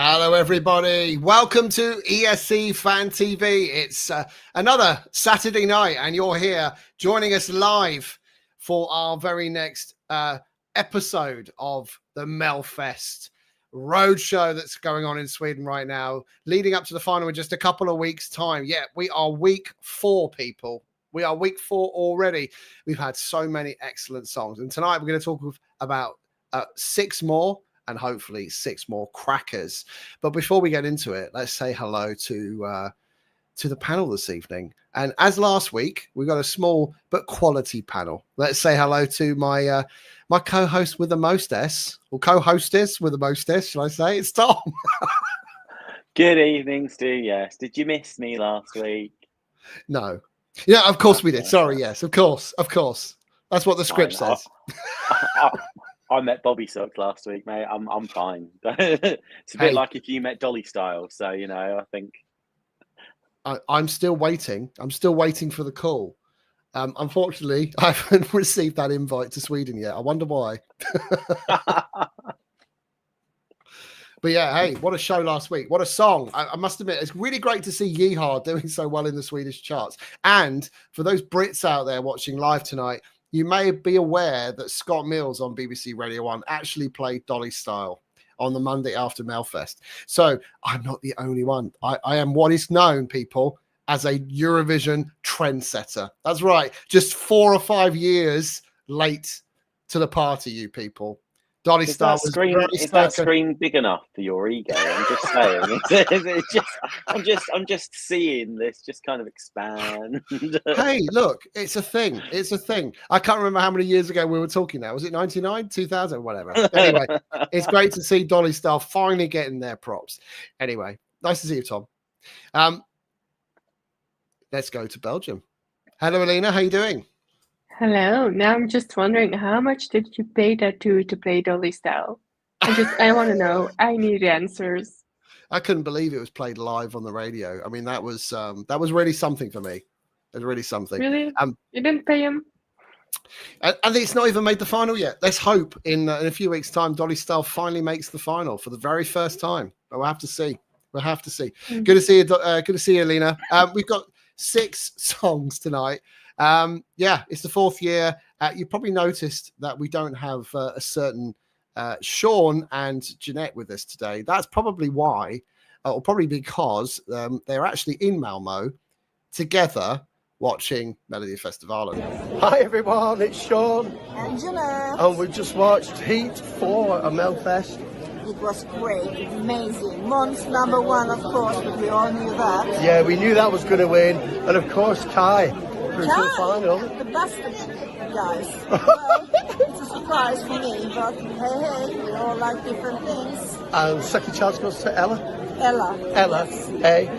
Hello, everybody. Welcome to ESC Fan TV. It's another Saturday night, and you're here joining us live for our very next episode of the Melfest roadshow that's going on in Sweden right now, leading up to the final in just a couple of weeks' time. Yeah, we are week 4, people. We are week 4 already. We've had so many excellent songs, and tonight we're going to talk about 6 more. And hopefully 6 more crackers. But before we get into it, let's say hello to the panel this evening. And as last week, we've got a small but quality panel. Let's say hello to my my co-host with the mostess, or co-hostess with the mostess, shall I say? It's Tom. Good evening, Stu. Yes. Did you miss me last week? No. Yeah, of course we did. Sorry, yes, of course. That's what the script says. I met Bobby Sock last week, mate. I'm fine. It's a bit like if you met Dolly Style. So, I think I'm still waiting. I'm still waiting for the call. Unfortunately, I haven't received that invite to Sweden yet. I wonder why. But yeah, hey, what a show last week. What a song. I must admit, it's really great to see Yeehaw doing so well in the Swedish charts. And for those Brits out there watching live tonight, you may be aware that Scott Mills on BBC Radio 1 actually played Dolly Style on the Monday after Melfest. So I'm not the only one. I am what is known, people, as a Eurovision trendsetter. That's right. Just 4 or 5 years late to the party, you people. Dolly Style was is that screen big enough for your ego? I'm just saying. I'm just seeing this just kind of expand. Hey, look, it's a thing. I can't remember how many years ago we were talking now. Was it 99, 2000, whatever? Anyway, it's great to see Dolly Style finally getting their props. Anyway, nice to see you, Tom. Let's go to Belgium. Hello, Alina. How you doing? Hello. Now I'm just wondering, how much did you pay that to play Dolly Style? I want to know. I need answers. I couldn't believe it was played live on the radio. I mean, that was really something for me. It was really something. Really? You didn't pay him? And it's not even made the final yet. Let's hope in a few weeks' time, Dolly Style finally makes the final for the very first time. But we'll have to see. Mm-hmm. Good to see you. Good to see you, Alina. We've got 6 songs tonight. It's the 4th year. You probably noticed that we don't have a certain Sean and Jeanette with us today. That's probably why, or probably because they're actually in Malmo together watching Melodifestivalen. Hi everyone, it's Sean and Jeanette, and we just watched Heat 4 at Melfest. It was great, amazing. Måns #1, of course, but we all knew that. Yeah, we knew that was going to win, and of course Kai. Kai, final. The bastard guys. Well, it's a surprise for me, but hey, we all like different things. And second chance goes to Ella. Yes. Hey.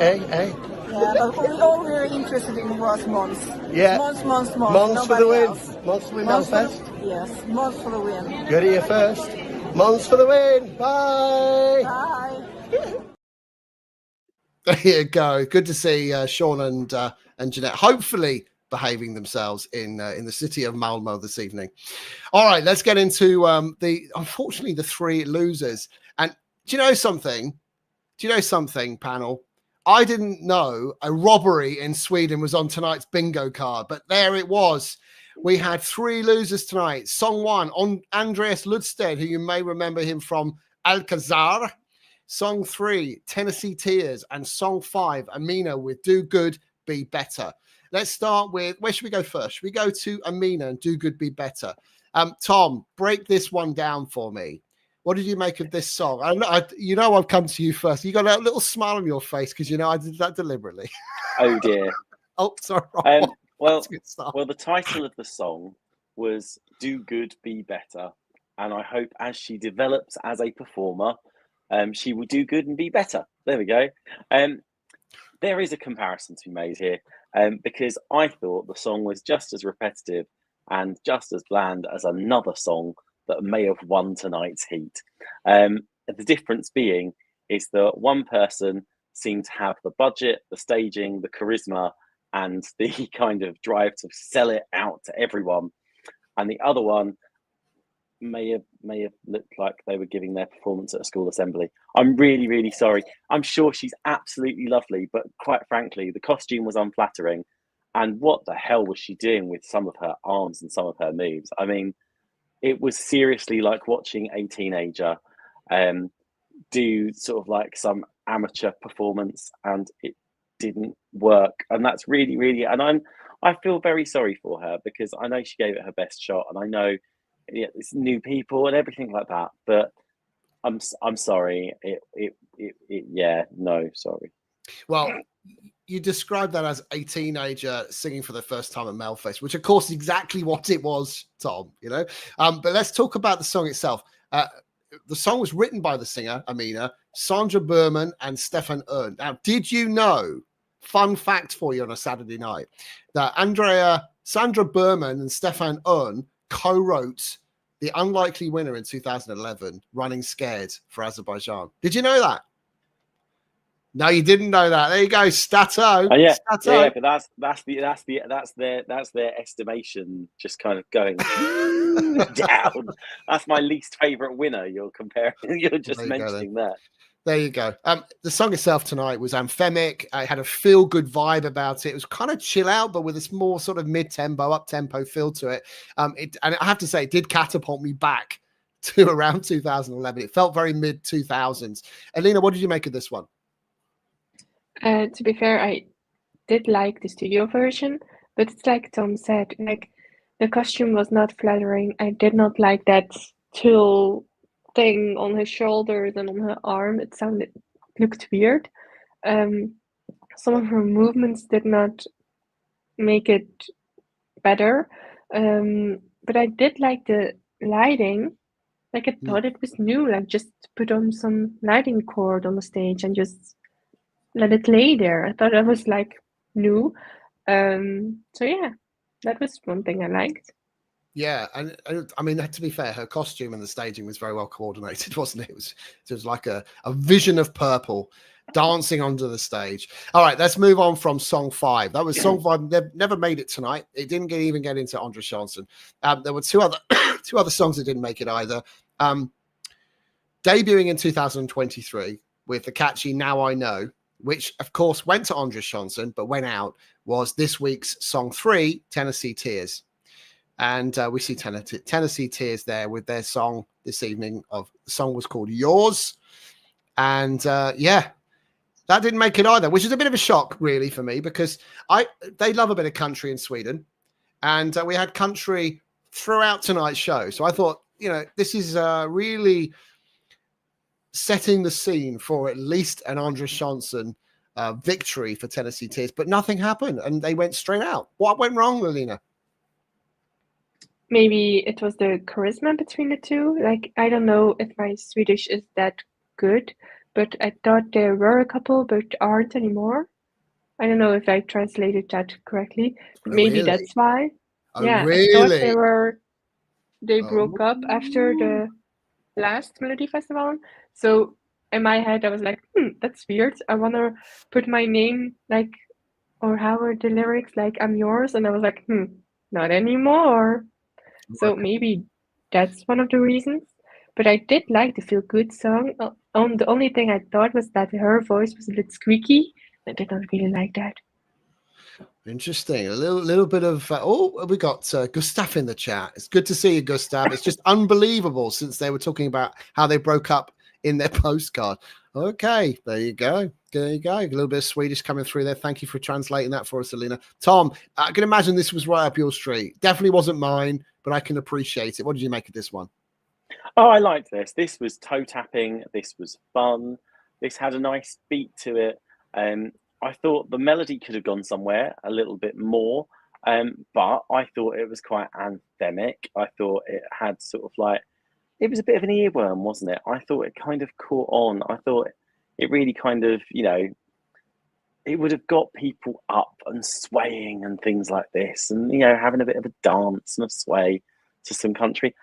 Yeah, but all we were interested in was Måns. Yeah. Måns for the win. Else. Måns to win Melfest. Yes, Måns for the win. Good here first. Måns for the win. Bye. There you go. Good to see Sean and Jeanette hopefully behaving themselves in the city of Malmo this evening. All right, let's get into unfortunately the 3 losers. And do you know something, panel? I didn't know a robbery in Sweden was on tonight's bingo card, but there it was. We had 3 losers tonight. Song 1 on Andreas Ludstedt, who you may remember him from Alcazar. Song 3, Tennessee Tears, and Song 5, Amina with Do Good, Be Better. Let's start with, where should we go first? Should we go to Amina and Do Good, Be Better? Tom, break this one down for me. What did you make of this song? I've come to you first. You got a little smile on your face because I did that deliberately. Oh dear. Oh, sorry. Well, the title of the song was Do Good, Be Better. And I hope as she develops as a performer, she will do good and be better. There we go. There is a comparison to be made here because I thought the song was just as repetitive and just as bland as another song that may have won tonight's Heat. The difference being is that one person seemed to have the budget, the staging, the charisma, and the kind of drive to sell it out to everyone. And the other one may have looked like they were giving their performance at a school assembly. I'm really, really sorry. I'm sure she's absolutely lovely, but quite frankly, the costume was unflattering. And what the hell was she doing with some of her arms and some of her moves? I mean, it was seriously like watching a teenager do sort of like some amateur performance, and it didn't work. And that's really, really, and I feel very sorry for her, because I know she gave it her best shot, and I know it's new people and everything like that. But I'm sorry. Sorry. Well, you described that as a teenager singing for the first time at Melfest, which of course is exactly what it was, Tom, you know. But let's talk about the song itself. The song was written by the singer, Amina, Sandra Berman, and Stefan Ern. Now, did you know, fun fact for you on a Saturday night, that Sandra Berman and Stefan Ern co-wrote the unlikely winner in 2011, Running Scared for Azerbaijan? Did you know that? No, you didn't know that. There you go, Stato. Oh, yeah, Stato. yeah, but that's their estimation just kind of going down. That's my least favorite winner. You're just mentioning that. There you go. The song itself tonight was anthemic. It had a feel-good vibe about it. It was kind of chill out, but with this more sort of mid-tempo, up-tempo feel to it. And I have to say, it did catapult me back to around 2011. It felt very mid-2000s. Alina, what did you make of this one? To be fair, I did like the studio version, but it's like Tom said, like the costume was not flattering. I did not like that tulle thing on his shoulders and on her arm. It looked weird. Some of her movements did not make it better. But I did like the lighting. Like I thought it was new. Like just put on some lighting cord on the stage and just let it lay there. I thought that was like new. So yeah, that was one thing I liked. Yeah, and I mean, to be fair, her costume and the staging was very well coordinated, wasn't it? It was like a vision of purple dancing onto the stage. All right, let's move on from song 5. That was song 5. Never made it tonight. It didn't even get into Andre Chansen. There were two other songs that didn't make it either. Debuting in 2023 with the catchy "Now I Know," which of course went to Andre Chansen, but went out, was this week's song 3, Tennessee Tears. And we see Tennessee Tears there with their song this evening. The song was called Yours. And yeah, that didn't make it either, which is a bit of a shock really for me, because they love a bit of country in Sweden. And we had country throughout tonight's show. So I thought, this is really setting the scene for at least an Andre Chansen victory for Tennessee Tears. But nothing happened and they went straight out. What went wrong, Alina? Maybe it was the charisma between the two. Like, I don't know if my Swedish is that good, but I thought there were a couple, but aren't anymore. I don't know if I translated that correctly. But maybe that's why. Yeah, really? I thought they broke up after the last Melodifestivalen. So in my head, I was like, that's weird. I want to put my name, like, or how are the lyrics, like, I'm yours. And I was like, not anymore. So maybe that's one of the reasons. But I did like the Feel Good song. The only thing I thought was that her voice was a bit squeaky. I did not really like that. Interesting. A little bit of we got Gustav in the chat. It's good to see you, Gustav. It's just unbelievable since they were talking about how they broke up in their postcard. Okay, there you go. There you go. A little bit of Swedish coming through there. Thank you for translating that for us, Alina. Tom, I can imagine this was right up your street. Definitely wasn't mine, but I can appreciate it. What did you make of this one? Oh, I liked this. This was toe tapping. This was fun. This had a nice beat to it. I thought the melody could have gone somewhere a little bit more, but I thought it was quite anthemic. I thought it had sort of like, it was a bit of an earworm, wasn't it? I thought it kind of caught on. I thought it really kind of, it would have got people up and swaying and things like this, and, having a bit of a dance and a sway to some country.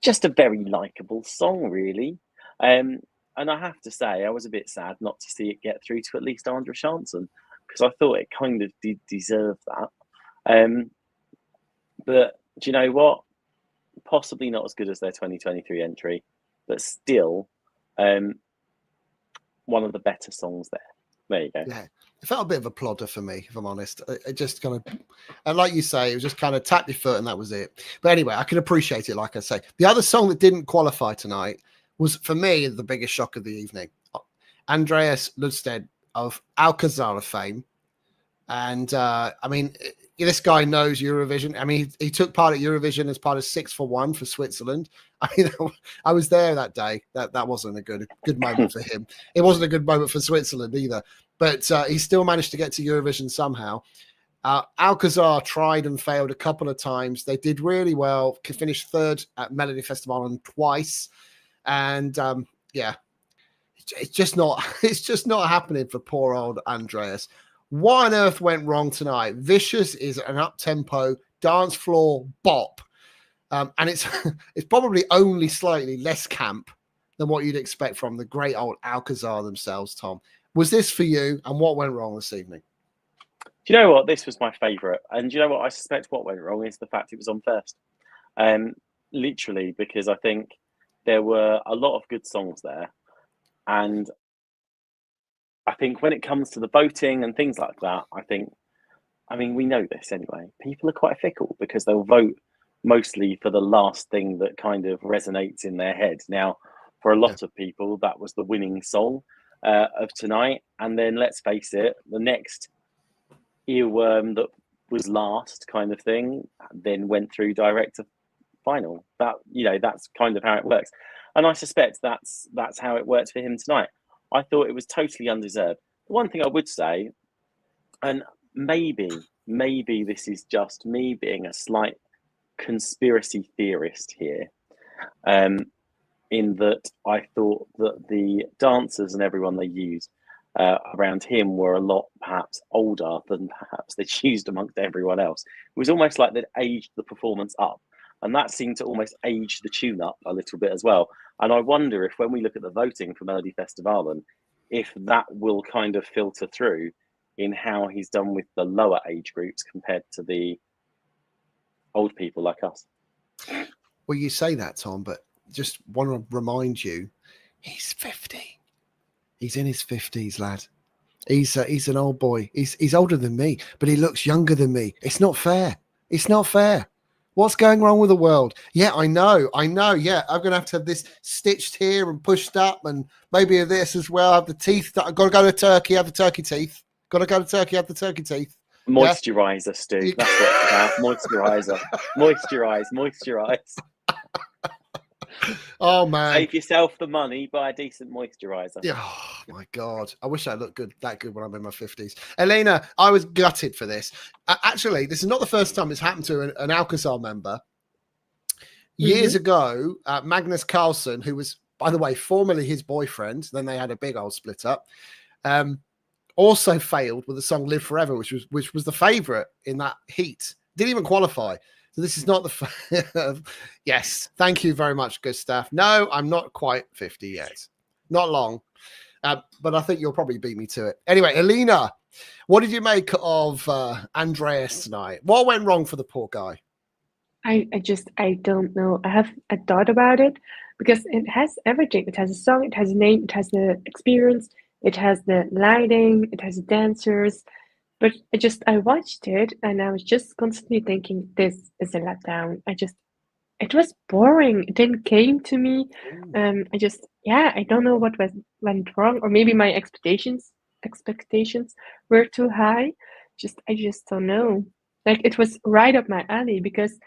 Just a very likable song, really. And I have to say, I was a bit sad not to see it get through to at least Andre Chansen, because I thought it kind of did deserve that. But do you know what? possibly not as good as their 2023 entry, but still one of the better songs there. There you go. Yeah, it felt a bit of a plodder for me, if I'm honest. It just kind of, and like you say, it was just kind of tap your foot and that was it. But anyway, I can appreciate it, like I say. The other song that didn't qualify tonight was, for me, the biggest shock of the evening. Andreas Lundstedt of Alcazar fame. And I mean, this guy knows Eurovision. I mean, he took part at Eurovision as part of 6 for 1 for Switzerland. I mean, I was there that day. That wasn't a good moment for him. It wasn't a good moment for Switzerland either. But he still managed to get to Eurovision somehow. Alcazar tried and failed a couple of times. They did really well. Finished 3rd at Melodifestivalen twice. And yeah, it's just not happening for poor old Andreas. What on earth went wrong tonight? Vicious is an up-tempo dance floor bop. And it's probably only slightly less camp than what you'd expect from the great old Alcazar themselves, Tom. Was this for you? And what went wrong this evening? Do you know what? This was my favourite. And do you know what? I suspect what went wrong is the fact it was on first. Literally, because I think there were a lot of good songs there. And I think when it comes to the voting and things like that, I mean, we know this anyway. People are quite fickle because they'll vote mostly for the last thing that kind of resonates in their head. Now, for a lot of people, that was the winning song of tonight. And then let's face it, the next earworm that was last kind of thing then went through direct to final. That, you know, that's kind of how it works. And I suspect that's how it worked for him tonight. I thought it was totally undeserved. The one thing I would say, and maybe this is just me being a slight conspiracy theorist here, in that I thought that the dancers and everyone they used around him were a lot perhaps older than perhaps they'd used amongst everyone else. It was almost like they'd aged the performance up. And that seemed to almost age the tune up a little bit as well. And I wonder if when we look at the voting for Melodifestivalen, if that will kind of filter through in how he's done with the lower age groups compared to the old people like us. Well, you say that, Tom, but just want to remind you, he's 50. He's in his 50s, lad. He's an old boy. He's older than me, but he looks younger than me. It's not fair. It's not fair. What's going wrong with the world? Yeah, I know. Yeah, I'm going to have this stitched here and pushed up and maybe this as well. Have the teeth. I've got to go to Turkey, have the turkey teeth. Got to go to Turkey, have the turkey teeth. Moisturiser, Stu. That's what it's about. Moisturiser. Moisturize. Oh, man. Save yourself the money, buy a decent moisturiser. Yeah, oh, my God. I wish I looked that good when I'm in my 50s. Elena, I was gutted for this. Actually, this is not the first time it's happened to an Alcazar member. Years ago, Magnus Carlsen, who was, by the way, formerly his boyfriend, then they had a big old split up, also failed with the song Live Forever, which was the favourite in that heat. Didn't even qualify. So this is not the... Yes, thank you very much, Gustav. No, I'm not quite 50 yet. Not long. But I think you'll probably beat me to it. Anyway, Alina, what did you make of Andreas tonight? What went wrong for the poor guy? I don't know. I have a thought about it because it has everything. It has a song, it has a name, it has the experience, it has the lighting, it has the dancers. But I watched it and I was just constantly thinking, this is a letdown. It was boring. It didn't came to me. I don't know what went wrong, or maybe my expectations were too high. I just don't know. Like, it was right up my alley because,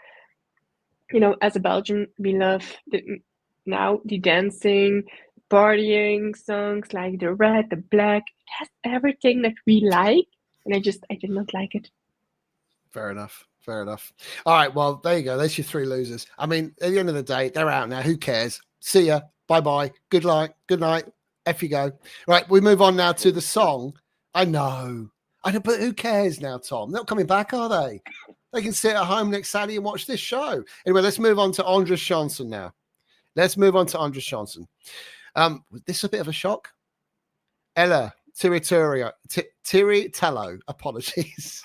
you know, as a Belgian, we love the dancing, partying songs like the red, the black. It has everything that we like. And I did not like it. Fair enough. All right. Well, there you go. There's your 3 losers. I mean, at the end of the day, they're out now. Who cares? See ya. Bye-bye. Good night. Off you go. Right. We move on now to the song. I know, but who cares now, Tom? They're not coming back, are they? They can sit at home next Saturday and watch this show. Anyway, let's move on to Andres Chansen now. Was this a bit of a shock? Ella Tiritello, apologies,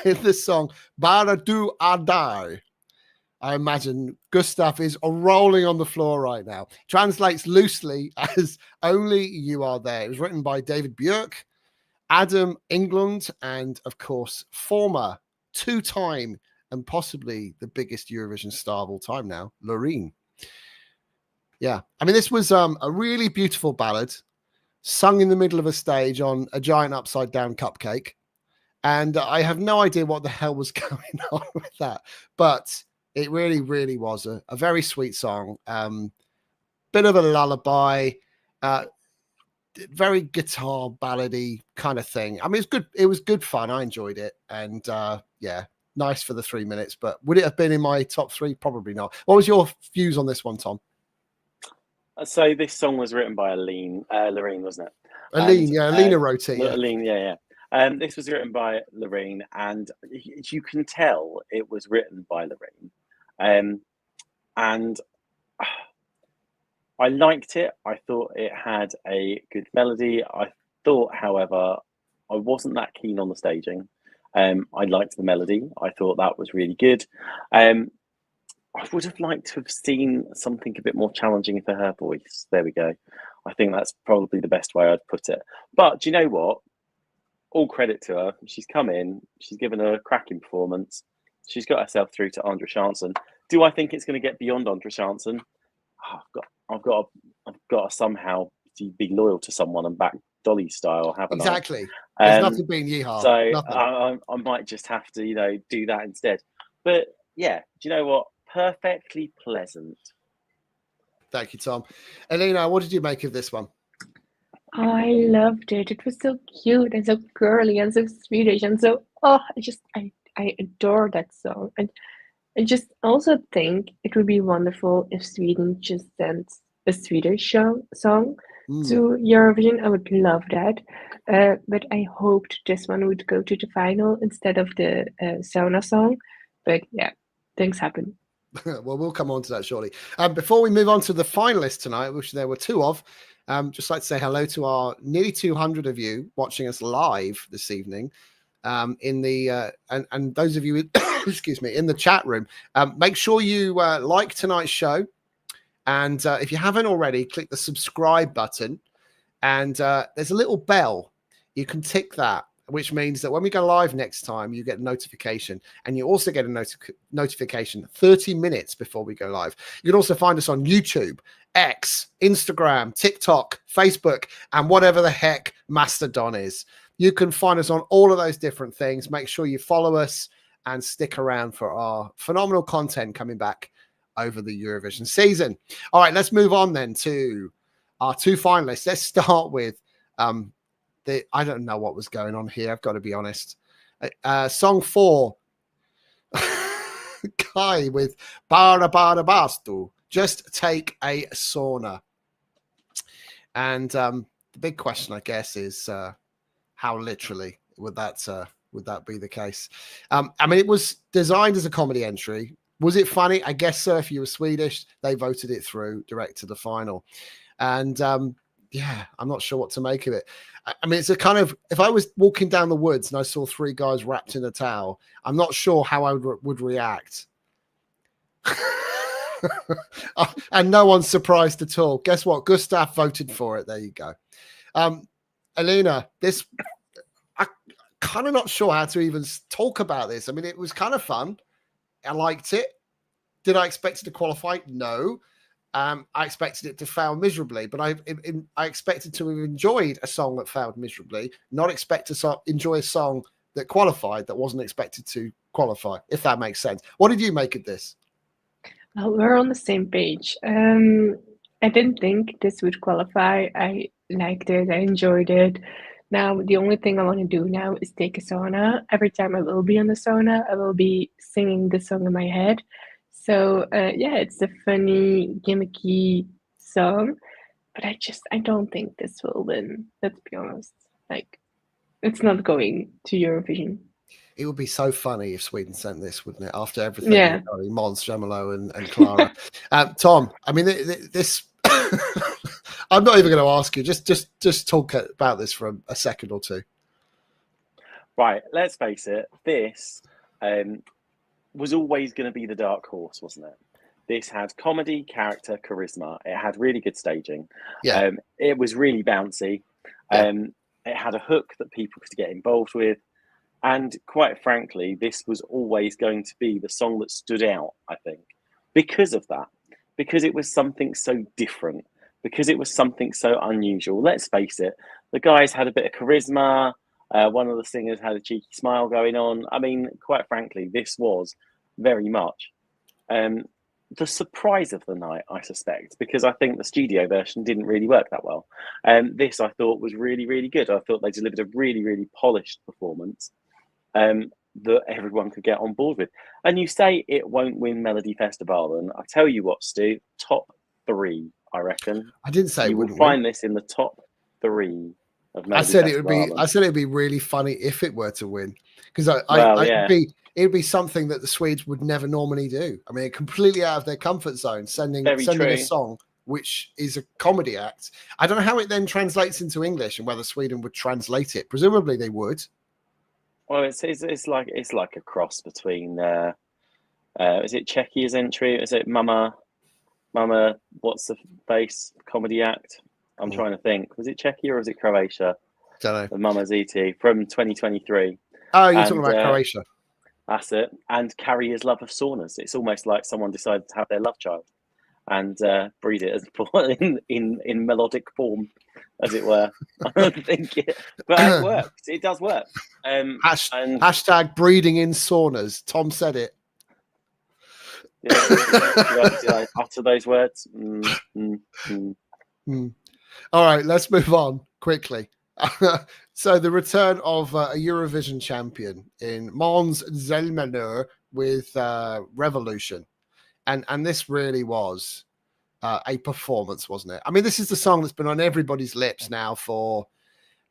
with the song Bara Du Adai. I imagine Gustav is rolling on the floor right now. Translates loosely as Only You Are There. It was written by David Björk, Adam England, and of course, former two-time and possibly the biggest Eurovision star of all time now, Loreen. Yeah, I mean, this was a really beautiful ballad sung in the middle of a stage on a giant upside-down cupcake. And I have no idea what the hell was going on with that. But it really, really was a very sweet song. Bit of a lullaby, very guitar ballady kind of thing. I mean, it's good. It was good fun. I enjoyed it. And yeah, nice for the 3 minutes. But would it have been in my top 3? Probably not. What was your views on this one, Tom? So this song was written by Loreen, wasn't it? Aline, yeah. Alina wrote it. Yeah. Aline, yeah. This was written by Loreen, and you can tell it was written by Loreen. And I liked it. I thought it had a good melody. I thought, however, I wasn't that keen on the staging. I liked the melody. I thought that was really good. I would have liked to have seen something a bit more challenging for her voice. There we go. I think that's probably the best way I'd put it. But do you know what? All credit to her. She's come in. She's given a cracking performance. She's got herself through to Andra Chansen. Do I think it's going to get beyond Andra Chansen? I've got to somehow be loyal to someone and back Dolly style, haven't I? Exactly. There's nothing being yeehaw. So I might just have to, do that instead. But yeah, do you know what? Perfectly pleasant. Thank you, Tom. Elena, what did you make of this one? Oh, I loved it. It was so cute and so girly and so Swedish and so I adore that song. And I just also think it would be wonderful if Sweden just sent a Swedish song to Eurovision. I would love that. But I hoped this one would go to the final instead of the sauna song. But yeah, things happen. Well, we'll come on to that shortly. Before we move on to the finalists tonight, which there were 2 of, just like to say hello to our nearly 200 of you watching us live this evening. In the and those of you, excuse me, in the chat room, make sure you like tonight's show, and if you haven't already, click the subscribe button, and there's a little bell. You can tick that, which means that when we go live next time, you get a notification, and you also get a notification 30 minutes before we go live. You can also find us on YouTube, X, Instagram, TikTok, Facebook, and whatever the heck Mastodon is. You can find us on all of those different things. Make sure you follow us and stick around for our phenomenal content coming back over the Eurovision season. All right, let's move on then to our 2 finalists. Let's start with I don't know what was going on here. I've got to be honest. Song 4, Kai with Bara Bara Bastu, Just Take a Sauna. And the big question, I guess, is how literally would that be the case? I mean, it was designed as a comedy entry. Was it funny? I guess so. If you were Swedish, they voted it through direct to the final. And yeah, I'm not sure what to make of it. I mean, it's a kind of, if I was walking down the woods and I saw 3 guys wrapped in a towel, I'm not sure how I would react. And no one's surprised at all. Guess what? Gustav voted for it. There you go. Elena, I'm kind of not sure how to even talk about this. I mean, it was kind of fun. I liked it. Did I expect it to qualify? No. I expected it to fail miserably, but I expected to have enjoyed a song that failed miserably, not expect to enjoy a song that qualified that wasn't expected to qualify, if that makes sense. What did you make of this? Well, we're on the same page. I didn't think this would qualify. I liked it. I enjoyed it. Now, the only thing I want to do now is take a sauna. Every time I will be on the sauna, I will be singing the song in my head. So, yeah, it's a funny, gimmicky song. But I don't think this will win. Let's be honest. Like, it's not going to Eurovision. It would be so funny if Sweden sent this, wouldn't it? After everything, yeah. Måns Zelmerlöw and Clara. Tom, I mean, this. I'm not even going to ask you. Just talk about this for a second or two. Right. Let's face it. This was always going to be the dark horse, wasn't it? This had comedy, character, charisma. It had really good staging. Yeah. It was really bouncy. It had a hook that people could get involved with. And quite frankly, this was always going to be the song that stood out, I think, because of that. Because it was something so different. Because it was something so unusual. Let's face it, the guys had a bit of charisma. One of the singers had a cheeky smile going on. I mean, quite frankly, this was very much the surprise of the night, I suspect, because I think the studio version didn't really work that well. This, I thought, was really, really good. I thought they delivered a really, really polished performance that everyone could get on board with. And you say it won't win Melodifestivalen. I tell you what, Stu, top 3, I reckon. I didn't say you will find this in the top 3 of Melodifestivalen. I said it would be really funny if it were to win, because it'd be something that the Swedes would never normally do. I mean, completely out of their comfort zone, sending a song which is a comedy act. I don't know how it then translates into English and whether Sweden would translate it. Presumably they would. Well, it's like a cross between is it Czechia's entry? Is it Mama? What's the face comedy act? I'm trying to think. Was it Czechia or was it Croatia? Don't know. The Mama ZT from 2023. Oh, you're talking about Croatia. That's it. And Carrier's love of saunas. It's almost like someone decided to have their love child and breed it in melodic form, as it were. I don't think but it works. It does work. Hashtag breeding in saunas. Tom said it. Did I utter those words? All right, let's move on quickly. So the return of a Eurovision champion in Måns Zelmerlöw with Revolution. And this really was a performance, wasn't it? I mean, this is the song that's been on everybody's lips now for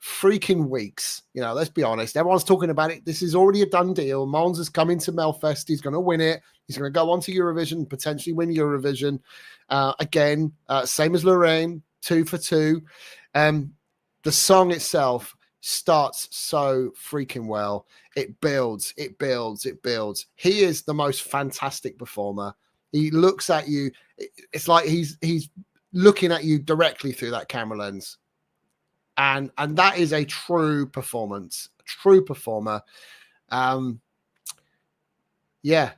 freaking weeks. You know, let's be honest. Everyone's talking about it. This is already a done deal. Måns has come into Melfest. He's going to win it. He's going to go on to Eurovision, potentially win Eurovision. Again, same as Lorraine, 2 for 2. The song itself starts so freaking well. It builds. He is the most fantastic performer. He looks at you. It's like he's looking at you directly through that camera lens. And that is a true performance, a true performer. Yeah.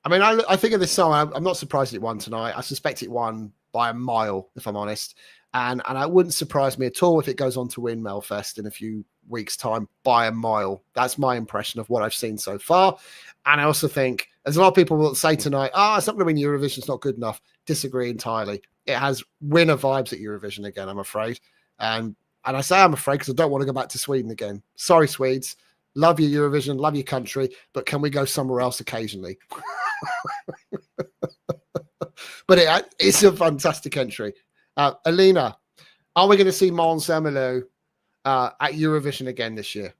I mean, I think of this song, I'm not surprised it won tonight. I suspect it won by a mile, if I'm honest. And it wouldn't surprise me at all if it goes on to win Melfest in a few weeks' time by a mile. That's my impression of what I've seen so far. And I also think there's a lot of people will say tonight, it's not going to win Eurovision, it's not good enough. Disagree entirely. It has winner vibes at Eurovision again, I'm afraid. And I say I'm afraid because I don't want to go back to Sweden again. Sorry, Swedes. Love your Eurovision, love your country, but can we go somewhere else occasionally? But it's a fantastic entry. Alina, are we going to see Måns Zelmerlöw at Eurovision again this year?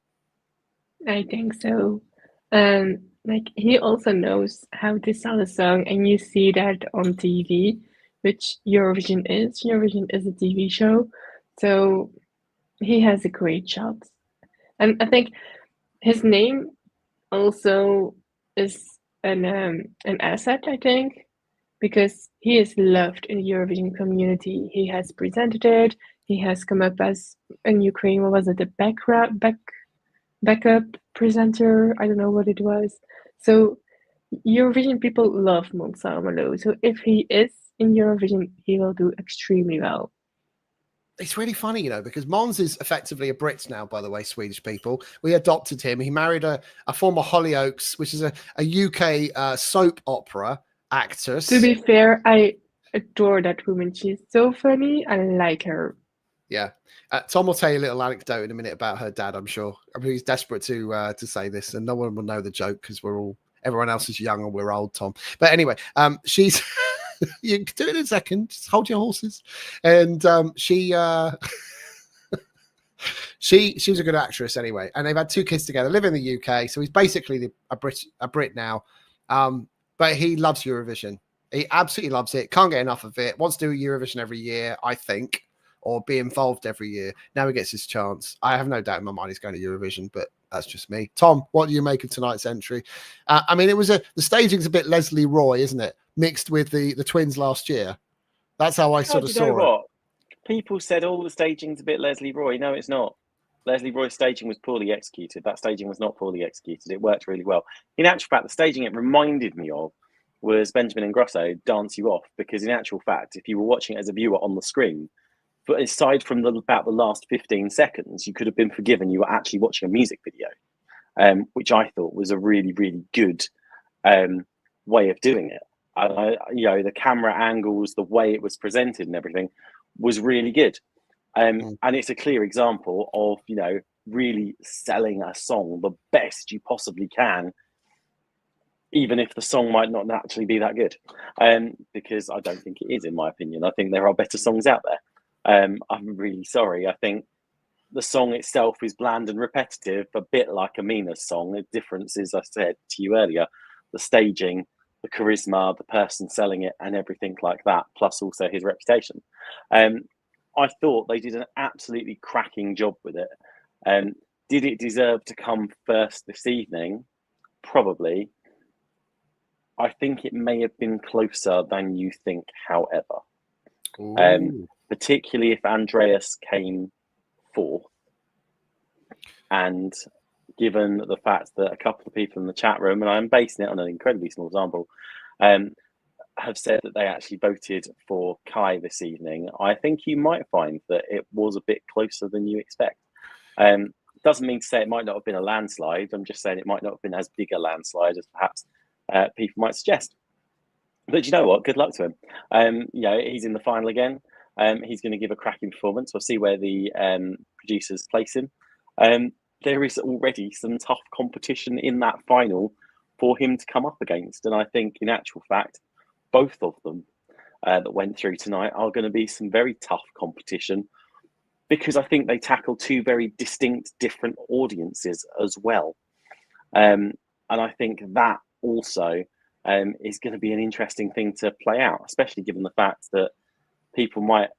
I think so. He also knows how to sell a song, and you see that on TV, which Eurovision is. Eurovision is a TV show, so he has a great shot. And I think his name also is an asset, I think, because he is loved in the Eurovision community. He has presented it. He has come up as in Ukraine. What was it? The backup presenter. I don't know what it was. So Eurovision people love Måns Zelmerlöw. So if he is in Eurovision, he will do extremely well. It's really funny, because Måns is effectively a Brit now, by the way, Swedish people. We adopted him. He married a former Hollyoaks, which is a UK soap opera actress. To be fair, I adore that woman. She's so funny. I like her. Yeah. Tom will tell you a little anecdote in a minute about her dad, I'm sure. I mean, he's desperate to say this, and no one will know the joke because everyone else is young and we're old, Tom. But anyway, she's... You can do it in a second. Just hold your horses. And she was a good actress anyway. And they've had 2 kids together, live in the UK. So he's basically a Brit now. But he loves Eurovision. He absolutely loves it. Can't get enough of it. Wants to do Eurovision every year, I think, or be involved every year. Now he gets his chance. I have no doubt in my mind he's going to Eurovision, but That's just me. Tom, what do you make of tonight's entry? I mean, the staging's a bit Leslie Roy, isn't it? Mixed with the twins last year. That's how I sort of saw it. What? People said all the staging's a bit Leslie Roy. No, it's not. Leslie Roy's staging was poorly executed. That staging was not poorly executed. It worked really well. In actual fact, the staging it reminded me of was Benjamin Ingrosso, Dance You Off, because in actual fact, if you were watching it as a viewer on the screen, but aside from about the last 15 seconds, you could have been forgiven. You were actually watching a music video, which I thought was a really, really good way of doing it. The camera angles, the way it was presented and everything was really good. And it's a clear example of, really selling a song the best you possibly can, even if the song might not naturally be that good. Because I don't think it is, in my opinion. I think there are better songs out there. I'm really sorry. I think the song itself is bland and repetitive, a bit like Amina's song. The difference is, I said to you earlier, the staging, the charisma, the person selling it, and everything like that, plus also his reputation. I thought they did an absolutely cracking job with it. Did it deserve to come first this evening? Probably. I think it may have been closer than you think, however. Particularly if Andreas came fourth. And given the fact that a couple of people in the chat room, and I'm basing it on an incredibly small example, have said that they actually voted for Kai this evening, I think you might find that it was a bit closer than you expect. Doesn't mean to say it might not have been a landslide. I'm just saying it might not have been as big a landslide as perhaps people might suggest. But you know what? Good luck to him. He's in the final again. He's going to give a cracking performance. We'll see where the producers place him. There is already some tough competition in that final for him to come up against. And I think, in actual fact, both of them that went through tonight are going to be some very tough competition, because I think they tackle two very distinct, different audiences as well. And I think that also is going to be an interesting thing to play out, especially given the fact that people might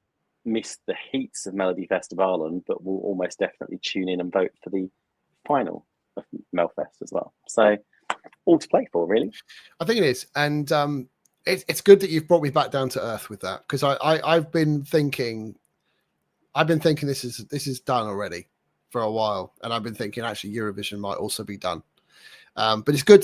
miss the heats of Melodifestivalen, but will almost definitely tune in and vote for the final of Melfest as well. So all to play for, really. I think it is. And it's good that you've brought me back down to earth with that, because I've been thinking this is done already for a while, and I've been thinking actually Eurovision might also be done. But it's good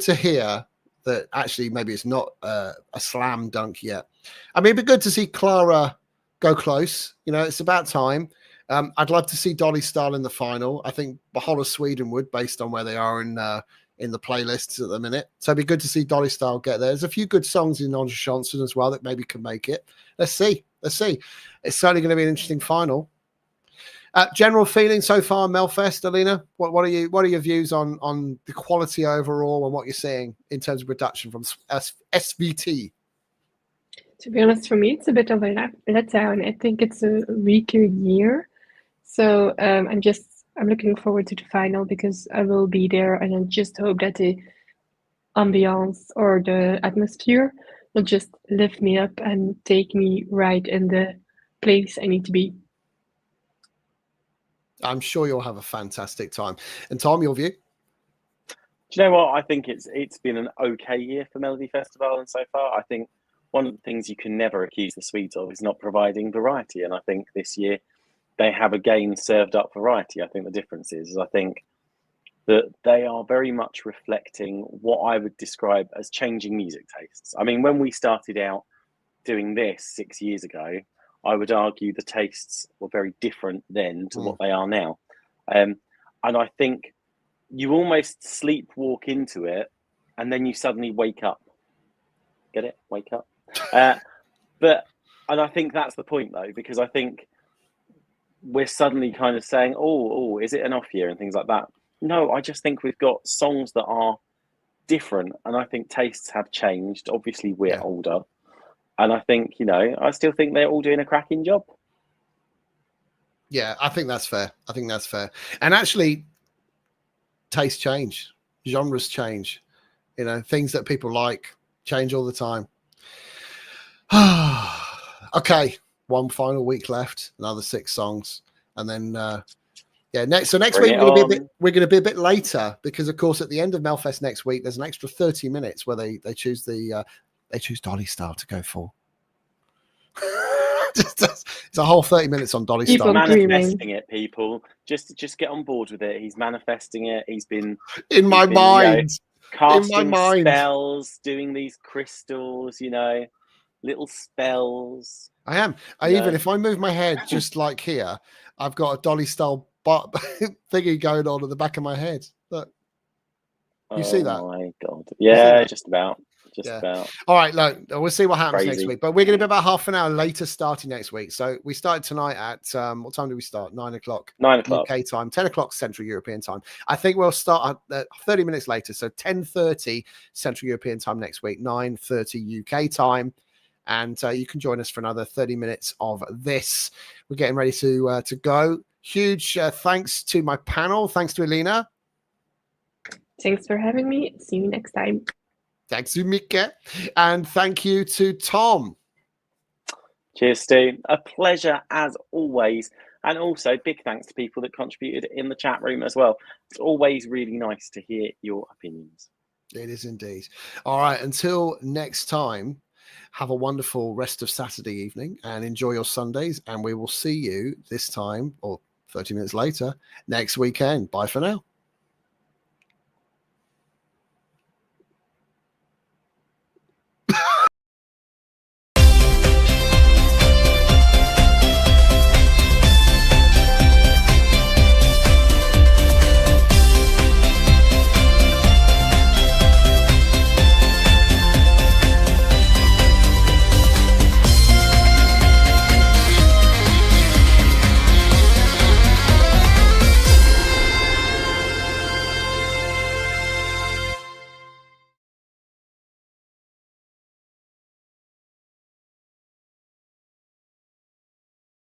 to hear that actually maybe it's not a slam dunk yet. I mean, it'd be good to see Clara go close. It's about time. I'd love to see Dolly Style in the final. I think the whole of Sweden would, based on where they are in the playlists at the minute. So it'd be good to see Dolly Style get there. There's a few good songs in non-chansen as well that maybe can make it. Let's see. It's certainly going to be an interesting final. General feeling so far, Melfest, Alina? What are your views on the quality overall and what you're seeing in terms of production from SVT? To be honest, for me, it's a bit of a letdown. I think it's a weaker year. So I'm looking forward to the final because I will be there, and I just hope that the ambiance or the atmosphere will just lift me up and take me right in the place I need to be. I'm sure you'll have a fantastic time. And Tom, your view? Do you know what? I think it's been an okay year for Melodifestivalen so far. I think one of the things you can never accuse the Swedes of is not providing variety. And I think this year they have again served up variety. I think the difference is I think that they are very much reflecting what I would describe as changing music tastes. I mean, when we started out doing this 6 years ago, I would argue the tastes were very different then to what they are now. And I think you almost sleepwalk into it and then you suddenly wake up. Get it? Wake up. And I think that's the point, though, because I think we're suddenly kind of saying, oh, is it an off year and things like that? No, I just think we've got songs that are different. And I think tastes have changed. Obviously, we're older. And I think, I still think they're all doing a cracking job. Yeah, I think that's fair. And actually, tastes change. Genres change. Things that people like change all the time. Okay, one final week left, another 6 songs. And then, Yeah, next week we're going to be a bit later because, of course, at the end of Melfest next week, there's an extra 30 minutes where they choose Dolly Style to go for. It's a whole 30 minutes on Dolly He's Style. manifesting it, people. Just get on board with it. He's manifesting it. He's been in my mind, casting spells, doing these crystals, little spells. I am. Even if I move my head just like here, I've got a Dolly Style thingy going on at the back of my head. Look, you see that? Oh my God! Yeah, just about. About. All right, look, we'll see what happens next week. But we're going to be about half an hour later starting next week. So we started tonight at what time do we start? 9 o'clock. 9 o'clock UK time, 10 o'clock Central European time. I think we'll start at 30 minutes later. So 10:30 Central European time next week, 9:30 UK time. And you can join us for another 30 minutes of this. We're getting ready to go. Huge thanks to my panel. Thanks to Elina. Thanks for having me. See you next time. Thanks to Mika. And thank you to Tom. Cheers, Stu. A pleasure as always. And also big thanks to people that contributed in the chat room as well. It's always really nice to hear your opinions. It is indeed. All right. Until next time, have a wonderful rest of Saturday evening and enjoy your Sundays. And we will see you this time or 30 minutes later next weekend. Bye for now.